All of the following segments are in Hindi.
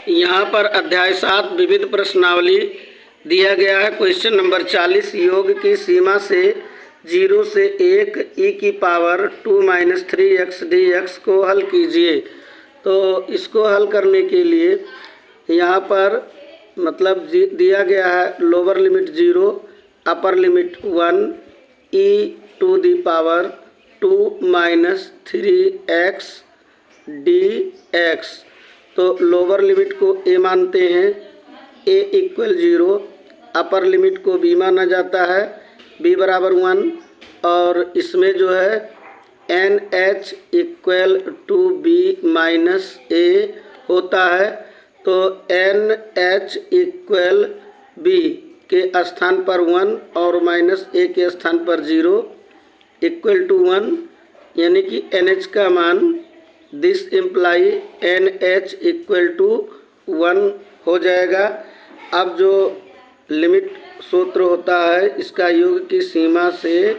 यहाँ पर अध्याय 7 विविध प्रश्नावली दिया गया है। क्वेश्चन नंबर 40, योग की सीमा से 0 से 1 e की पावर 2 - 3x dx को हल कीजिए। तो इसको हल करने के लिए यहाँ पर मतलब दिया गया है lower limit 0, upper limit 1 e to the power 2 - 3x dx। तो लोअर लिमिट को a मानते हैं, a = 0, अपर लिमिट को b माना जाता है, b = 1, और इसमें जो है NH = b - a होता है। तो NH = b के स्थान पर 1 और -a के स्थान पर 0 = 1, यानी कि NH का मान दिस इम्प्लाई NH = 1 हो जाएगा। अब जो लिमिट सूत्र होता है इसका योग की सीमा से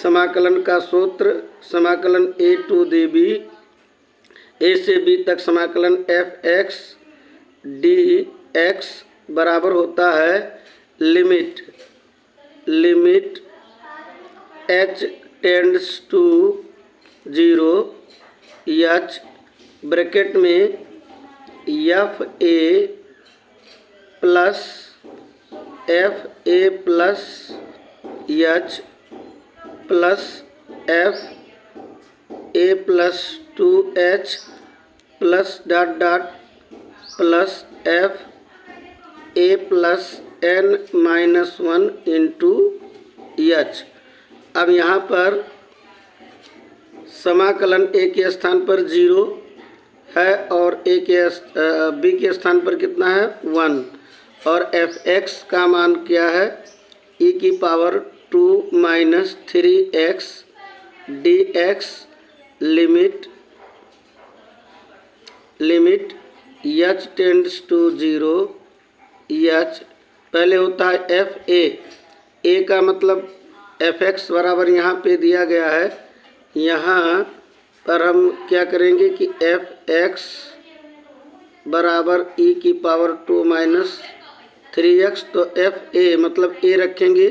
समाकलन का सूत्र समाकलन a to the b, a से b तक समाकलन fx dx बराबर होता है limit h tends to 0 h bracket में fa plus h plus fa plus 2h plus plus fa plus n-1 into h। अब यहाँ पर समाकलन a के स्थान पर 0 है और b के स्थान पर कितना है 1, और fx का मान क्या है e की power 2 - 3x dx limit h tends to 0 h पहले होता है a का मतलब fx बराबर यहाँ पे दिया गया है। यहाँ पर हम क्या करेंगे कि fx बराबर e की पावर 2 - 3x, तो fa मतलब a रखेंगे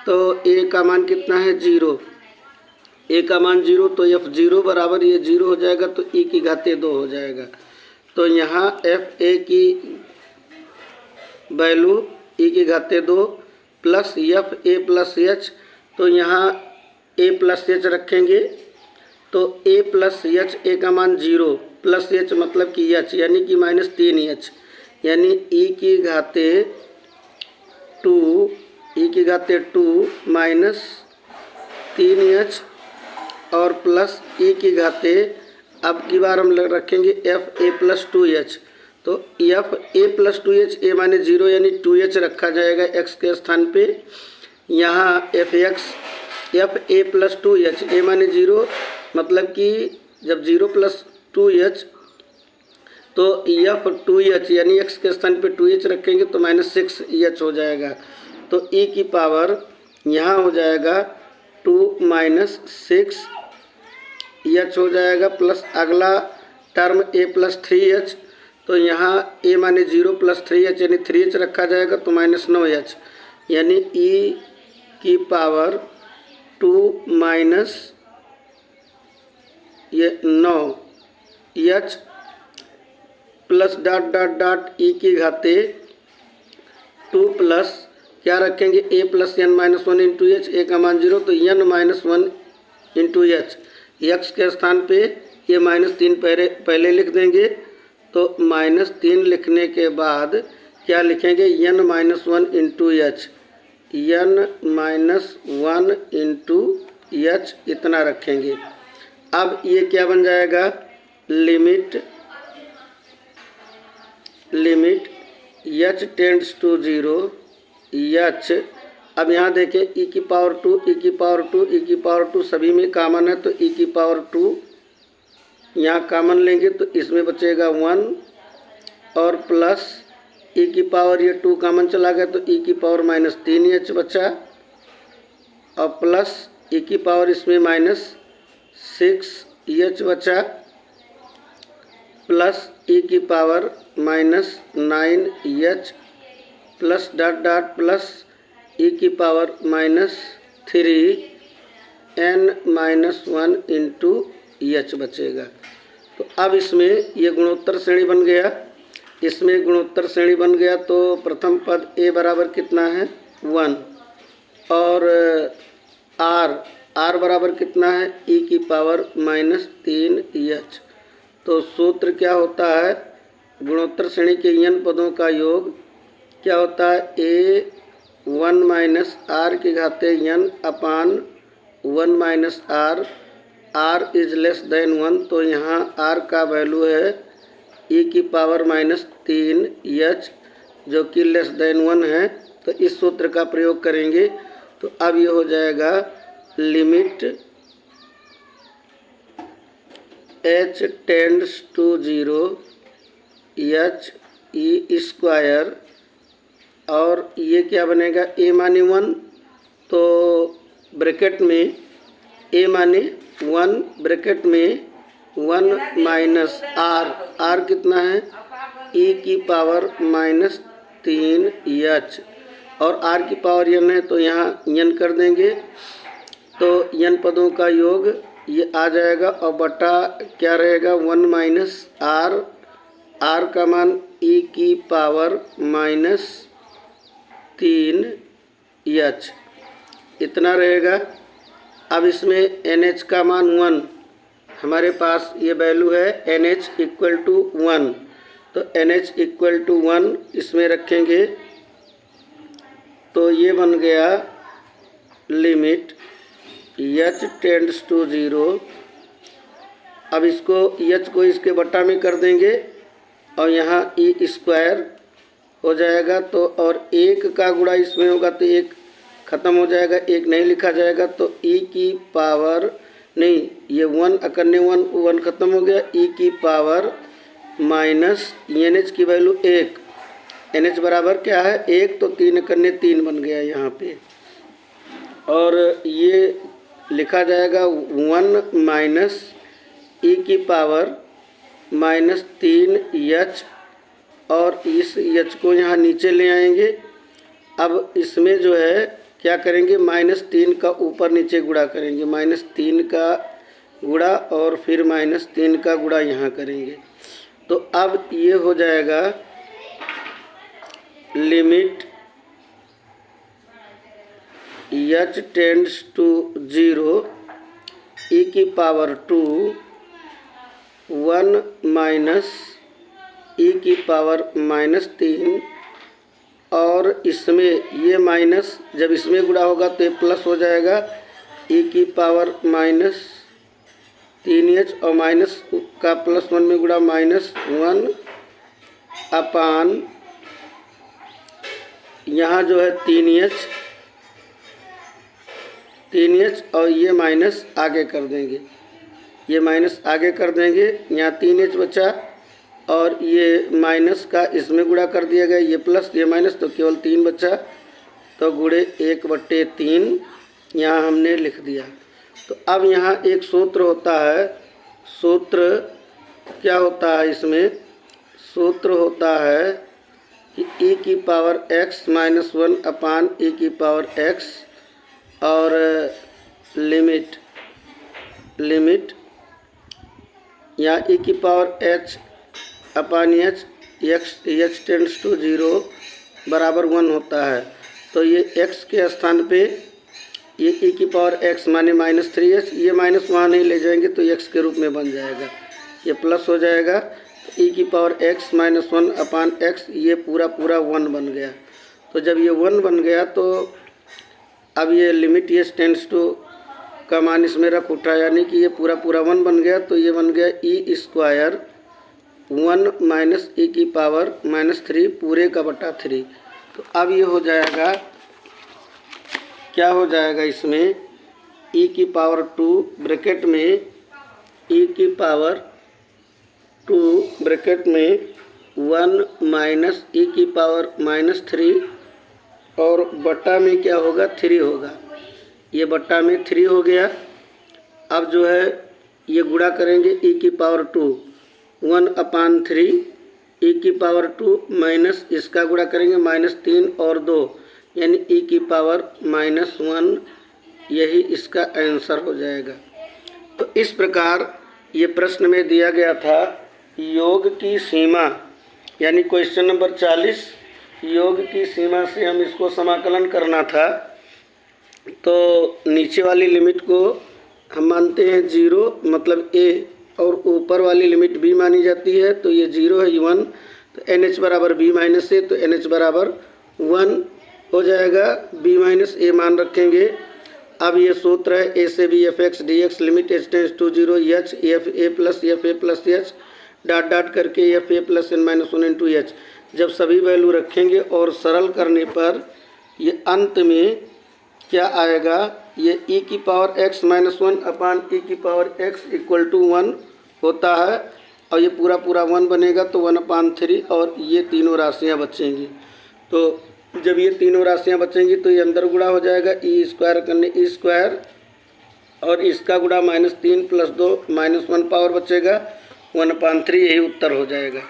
तो a का मान कितना है 0, a का मान 0, तो f0 बराबर ये 0 हो जाएगा, तो e की घाते 2 हो जाएगा। तो यहाँ fa की वैल्यू e की घाते 2 प्लस fa प्लस h, तो यहाँ a प्लस h रखेंगे तो a प्लस h, a का मान 0 प्लस h मतलब कि h यानी कि -3h, यानी e की घाते 2 -3h और प्लस e की घाते, अब की बार हम रखेंगे fa प्लस 2h, तो fa प्लस 2h a माने 0 यानी 2h रखा जाएगा x के स्थान पे। यहाँ fa प्लस 2h a माने 0 मतलब कि जब 0 प्लस 2h तो f2h यानी x के स्थान पे 2h रखेंगे तो -6h हो जाएगा। तो e की पावर यहाँ हो जाएगा 2 - 6h हो जाएगा, प्लस अगला टर्म a प्लस 3h, तो यहाँ a माने 0 प्लस 3h यानी 3h रखा जाएगा तो -9h, यानी e की पावर 2 माइनस ये 9h प्लस e की घाते 2 प्लस क्या रखेंगे a plus n-1 into h, a का मान 0 तो n-1 इंटू h, x के स्थान पे ये -3 पहले लिख देंगे, तो -3 लिखने के बाद क्या लिखेंगे n-1 into h, n-1 into h इतना रखेंगे। अब ये क्या बन जाएगा limit h tends to 0 h। अब यहाँ देखें e की पावर 2 सभी में कॉमन है, तो e की पावर 2 यहाँ कॉमन लेंगे तो इसमें बचेगा 1 और प्लस e की पावर ये 2 कॉमन चला गया तो e की पावर -3h बचा, और प्लस e की पावर इसमें -6h बचा, प्लस ई की power minus 9h plus dot dot plus E की power minus 3n-1 into H बचेगा। तो अब इसमें ये गुणोत्तर श्रेणी बन गया, इसमें गुणोत्तर श्रेणी बन गया। तो प्रथम पद a बराबर कितना है 1 और r बराबर कितना है e की पावर माइनस 3h। तो सूत्र क्या होता है, गुणोत्तर श्रेणी के n पदों का योग क्या होता है a 1 माइनस r की घाते n upon 1 minus r is less than 1। तो यहाँ r का वैल्यू है e की पावर माइनस 3h जो कि लेस देन 1 है। तो इस सूत्र का प्रयोग करेंगे तो अब ये हो जाएगा limit h tends to 0 h e square और ये क्या बनेगा a माने 1, तो ब्रैकेट में a माने 1 ब्रैकेट में 1 माइनस r कितना है e की पावर माइनस 3h और r की पावर n है तो यहाँ n कर देंगे। तो n पदों का योग ये आ जाएगा और बटा क्या रहेगा 1 माइनस r का मान e की पावर माइनस 3h इतना रहेगा। अब इसमें NH का मान 1, हमारे पास ये वैल्यू है NH इक्वल टू 1, तो NH इक्वल टू 1 इसमें रखेंगे तो ये बन गया लिमिट h टेंड्स टू 0। अब इसको h को इसके बट्टा में कर देंगे और यहाँ e स्क्वायर हो जाएगा। तो और 1 का गुणा इसमें होगा तो 1 ख़त्म हो जाएगा, 1 नहीं लिखा जाएगा। तो e की पावर नहीं, ये 1 अकन्ने 1 ख़त्म हो गया, e की पावर माइनस NH की वैल्यू 1, NH बराबर क्या है 1, तो 3 अकन्ने 3 बन गया यहाँ पे। और ये लिखा जाएगा 1 माइनस e की पावर माइनस 3h और इस h को यहाँ नीचे ले आएंगे। अब इसमें जो है क्या करेंगे माइनस 3 का ऊपर नीचे गुणा करेंगे, माइनस 3 का गुणा और फिर माइनस 3 का गुणा यहाँ करेंगे। तो अब ये हो जाएगा limit h tends to 0 e की पावर 2 1 माइनस e की पावर माइनस 3 और इसमें ये माइनस जब इसमें गुणा होगा तो ये प्लस हो जाएगा e की पावर माइनस 3h और माइनस का प्लस 1 में गुणा माइनस 1 अपान यहाँ जो है 3h और ये माइनस आगे कर देंगे, ये माइनस आगे कर देंगे, यहाँ 3h बचा और ये माइनस का इसमें गुणा कर दिया गया, ये प्लस ये माइनस तो केवल 3 बचा, तो गुणे 1/3 यहाँ हमने लिख दिया। तो अब यहाँ एक सूत्र होता है, सूत्र क्या होता है इसमें, सूत्र होता है कि e की power x minus 1 upon e की पावर x और लिमिट यहाँ e की power h upon h tends to 0 बराबर 1 होता है। तो ये x के स्थान पे ये e की पावर x माने माइनस 3h, ये माइनस वहाँ नहीं ले जाएंगे तो x के रूप में बन जाएगा, ये प्लस हो जाएगा। e की पावर x माइनस 1 अपान x ये पूरा 1 बन गया। तो जब ये 1 बन गया तो अब ये लिमिट ये टेंड्स टू का मान इसमें रख उठा, यानी कि ये पूरा 1 बन गया। तो ये बन गया e स्क्वायर 1 माइनस e की पावर माइनस 3 पूरे का बटा 3। तो अब ये हो जाएगा, क्या हो जाएगा इसमें e की पावर 2 ब्रैकेट में e की पावर 2 ब्रैकेट में 1 माइनस e की पावर माइनस 3 और बट्टा में क्या होगा 3 होगा, ये बट्टा में 3 हो गया। अब जो है ये गुणा करेंगे e की पावर 2, 1/3 ई की पावर 2 माइनस इसका गुणा करेंगे -3 और 2 यानी ई की पावर -1, यही इसका आंसर हो जाएगा। तो इस प्रकार ये प्रश्न में दिया गया था योग की सीमा, यानी क्वेश्चन नंबर 40 योग की सीमा से हम इसको समाकलन करना था। तो नीचे वाली लिमिट को हम मानते हैं 0 मतलब a, और ऊपर वाली लिमिट b मानी जाती है। तो ये 0 है 1, तो NH बराबर b माइनस a, तो NH बराबर 1 हो जाएगा। b माइनस a मान रखेंगे। अब ये सूत्र है a से b f(x) dx limit h tends to 0 h f a plus h dot dot करके f a plus n-1 into h। जब सभी वैल्यू रखेंगे और सरल करने पर ये अंत में क्या आएगा, ये e की power x minus 1 upon e की पावर x इक्वल टू 1 होता है, और ये पूरा 1 बनेगा तो 1/3, और ये तीनों राशियाँ बचेंगी। तो जब ये तीनों राशियाँ बचेंगी तो ये अंदर गुणा हो जाएगा, ई स्क्वायर करने ई स्क्वायर, और इसका गुणा -3 + 2 -1 पावर बचेगा 1/3, यही उत्तर हो जाएगा।